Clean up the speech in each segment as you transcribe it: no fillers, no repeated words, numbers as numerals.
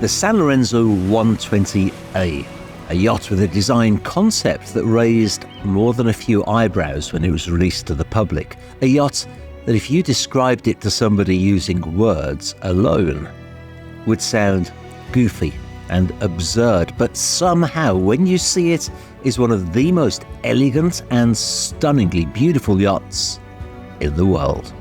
the Sanlorenzo 120A, a yacht with a design concept that raised more than a few eyebrows when it was released to the public. A yacht that, if you described it to somebody using words alone, would sound goofy and absurd, but somehow when you see it, is one of the most elegant and stunningly beautiful yachts in the world.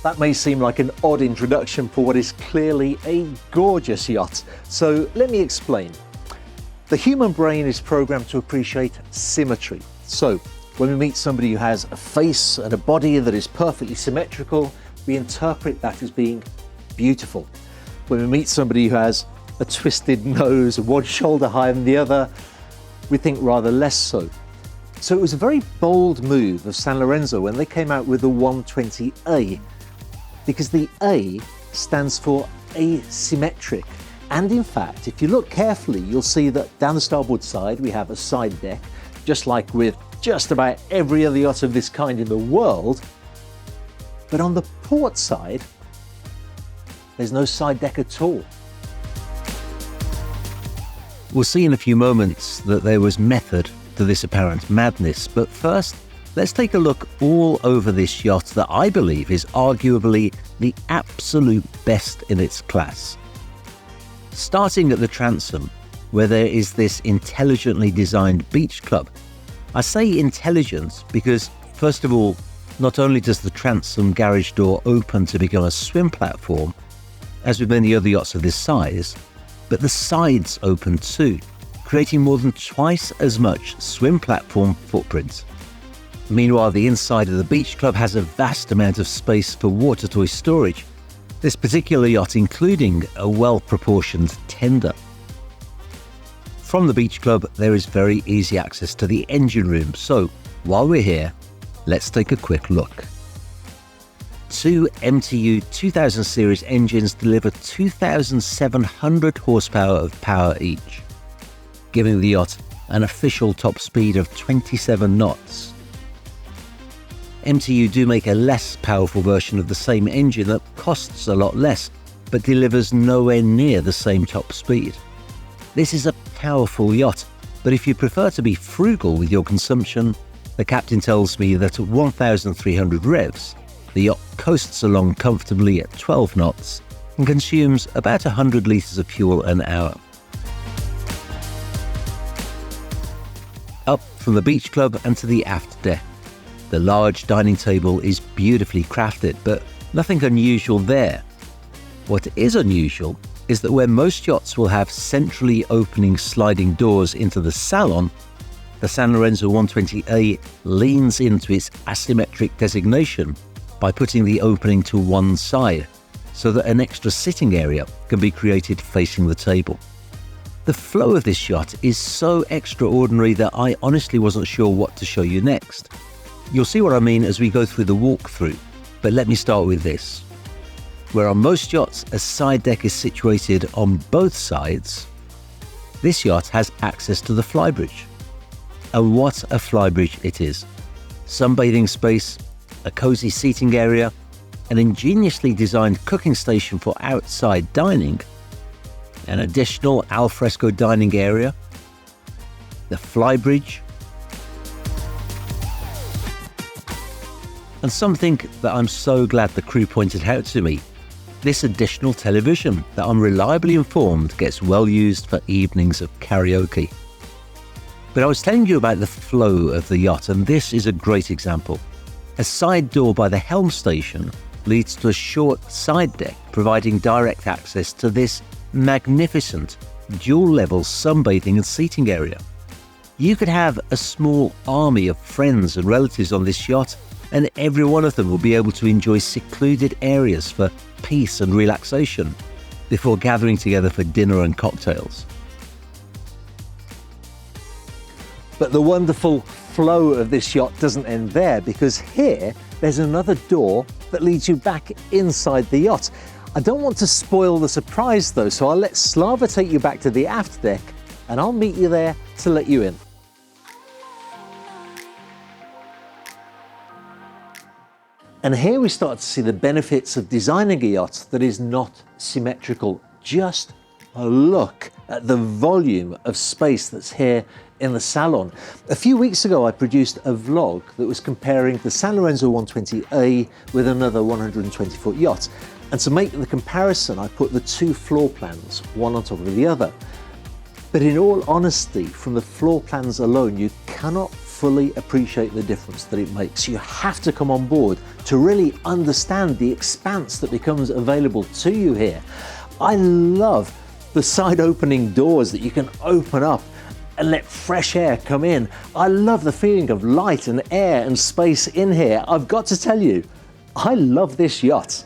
That may seem like an odd introduction for what is clearly a gorgeous yacht. So let me explain. The human brain is programmed to appreciate symmetry. So when we meet somebody who has a face and a body that is perfectly symmetrical, we interpret that as being beautiful. When we meet somebody who has a twisted nose, one shoulder higher than the other, we think rather less so. So it was a very bold move of Sanlorenzo when they came out with the 120A, because the A stands for asymmetric. And in fact, if you look carefully, you'll see that down the starboard side, we have a side deck, just like with just about every other yacht of this kind in the world. But on the port side, there's no side deck at all. We'll see in a few moments that there was method to this apparent madness, but first, let's take a look all over this yacht that I believe is arguably the absolute best in its class. Starting at the Transom, where there is this intelligently designed beach club. I say intelligent because, first of all, not only does the Transom garage door open to become a swim platform, as with many other yachts of this size, but the sides open too, creating more than twice as much swim platform footprint. Meanwhile, the inside of the beach club has a vast amount of space for water toy storage, this particular yacht including a well-proportioned tender. From the beach club, there is very easy access to the engine room, so while we're here, let's take a quick look. Two MTU 2000 series engines deliver 2,700 horsepower of power each, giving the yacht an official top speed of 27 knots. MTU do make a less powerful version of the same engine that costs a lot less, but delivers nowhere near the same top speed. This is a powerful yacht, but if you prefer to be frugal with your consumption, the captain tells me that at 1,300 revs, the yacht coasts along comfortably at 12 knots and consumes about 100 litres of fuel an hour. Up from the beach club and to the aft deck. The large dining table is beautifully crafted, but nothing unusual there. What is unusual is that where most yachts will have centrally opening sliding doors into the Salon, the Sanlorenzo 120A leans into its asymmetric designation by putting the opening to one side, so that an extra sitting area can be created facing the table. The flow of this yacht is so extraordinary that I honestly wasn't sure what to show you next. You'll see what I mean as we go through the walkthrough, but let me start with this. Where on most yachts a side deck is situated on both sides, this yacht has access to the flybridge. And what a flybridge it is. Sunbathing space, a cozy seating area, an ingeniously designed cooking station for outside dining, an additional alfresco dining area, the flybridge, and something that I'm so glad the crew pointed out to me, this additional television that I'm reliably informed gets well used for evenings of karaoke. But I was telling you about the flow of the yacht, and this is a great example. A side door by the helm station leads to a short side deck, providing direct access to this magnificent dual-level sunbathing and seating area. You could have a small army of friends and relatives on this yacht, and every one of them will be able to enjoy secluded areas for peace and relaxation before gathering together for dinner and cocktails. But the wonderful flow of this yacht doesn't end there, because here there's another door that leads you back inside the yacht. I don't want to spoil the surprise though, so I'll let Slava take you back to the aft deck and I'll meet you there to let you in. And here we start to see the benefits of designing a yacht that is not symmetrical. Just a look at the volume of space that's here in the Salon. A few weeks ago, I produced a vlog that was comparing the Sanlorenzo 120A with another 120-foot yacht. And to make the comparison, I put the two floor plans, one on top of the other. But in all honesty, from the floor plans alone, you cannot fully appreciate the difference that it makes. You have to come on board to really understand the expanse that becomes available to you here. I love the side opening doors that you can open up and let fresh air come in. I love the feeling of light and air and space in here. I've got to tell you, I love this yacht.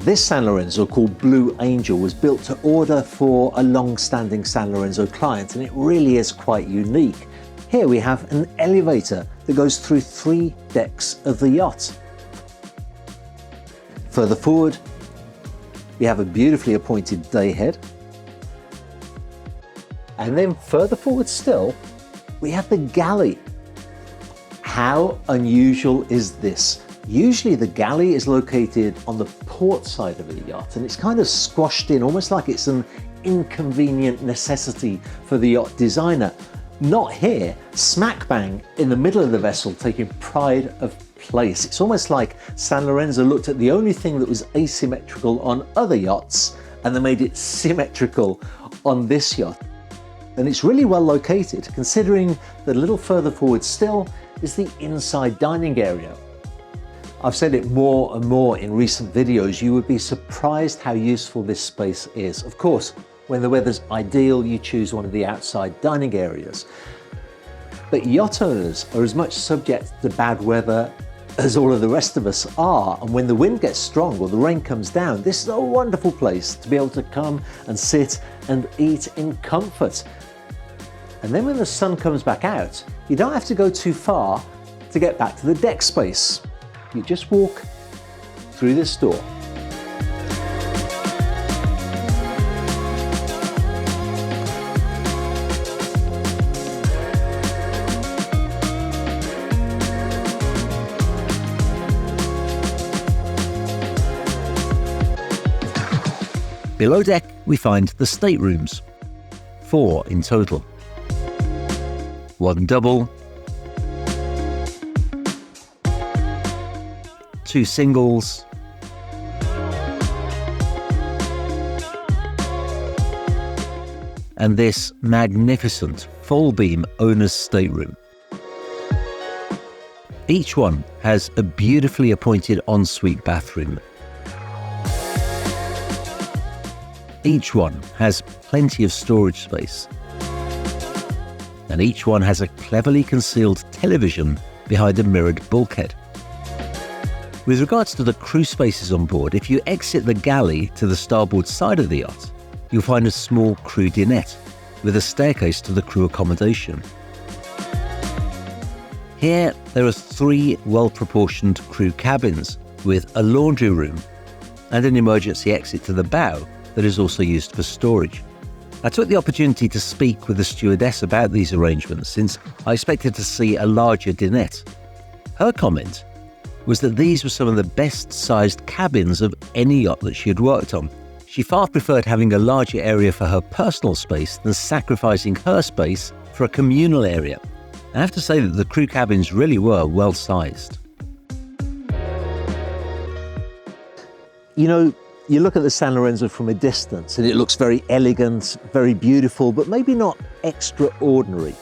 This Sanlorenzo, called Blue Angel, was built to order for a long-standing Sanlorenzo client, and it really is quite unique. Here we have an elevator that goes through 3 decks of the yacht. Further forward, we have a beautifully appointed day head. And then further forward still, we have the galley. How unusual is this? Usually the galley is located on the port side of the yacht and it's kind of squashed in, almost like it's an inconvenient necessity for the yacht designer. Not here, smack bang in the middle of the vessel, taking pride of place. It's almost like Sanlorenzo looked at the only thing that was asymmetrical on other yachts and they made it symmetrical on this yacht. And it's really well located, considering that a little further forward still is the inside dining area. I've said it more and more in recent videos, you would be surprised how useful this space is. Of course, when the weather's ideal, you choose one of the outside dining areas. But yacht owners are as much subject to bad weather as all of the rest of us are. And when the wind gets strong or the rain comes down, this is a wonderful place to be able to come and sit and eat in comfort. And then when the sun comes back out, you don't have to go too far to get back to the deck space. You just walk through this door. Below deck, we find the staterooms, 4 in total. 1 double, 2 singles, and this magnificent full beam owner's stateroom. Each one has a beautifully appointed ensuite bathroom. Each one has plenty of storage space. And each one has a cleverly concealed television behind a mirrored bulkhead. With regards to the crew spaces on board, if you exit the galley to the starboard side of the yacht, you'll find a small crew dinette with a staircase to the crew accommodation. Here, there are 3 well-proportioned crew cabins with a laundry room and an emergency exit to the bow that is also used for storage. I took the opportunity to speak with the stewardess about these arrangements since I expected to see a larger dinette. Her comment was that these were some of the best-sized cabins of any yacht that she had worked on. She far preferred having a larger area for her personal space than sacrificing her space for a communal area. I have to say that the crew cabins really were well-sized. You know, you look at the Sanlorenzo from a distance and it looks very elegant, very beautiful, but maybe not extraordinary.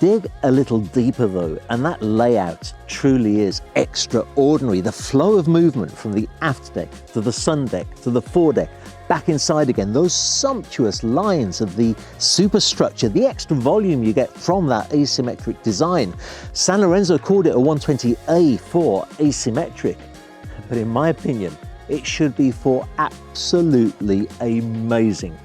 Dig a little deeper though, and that layout truly is extraordinary. The flow of movement from the aft deck to the sun deck to the foredeck, back inside again, those sumptuous lines of the superstructure, the extra volume you get from that asymmetric design. Sanlorenzo called it a 120A for asymmetric, but in my opinion, it should be for absolutely amazing.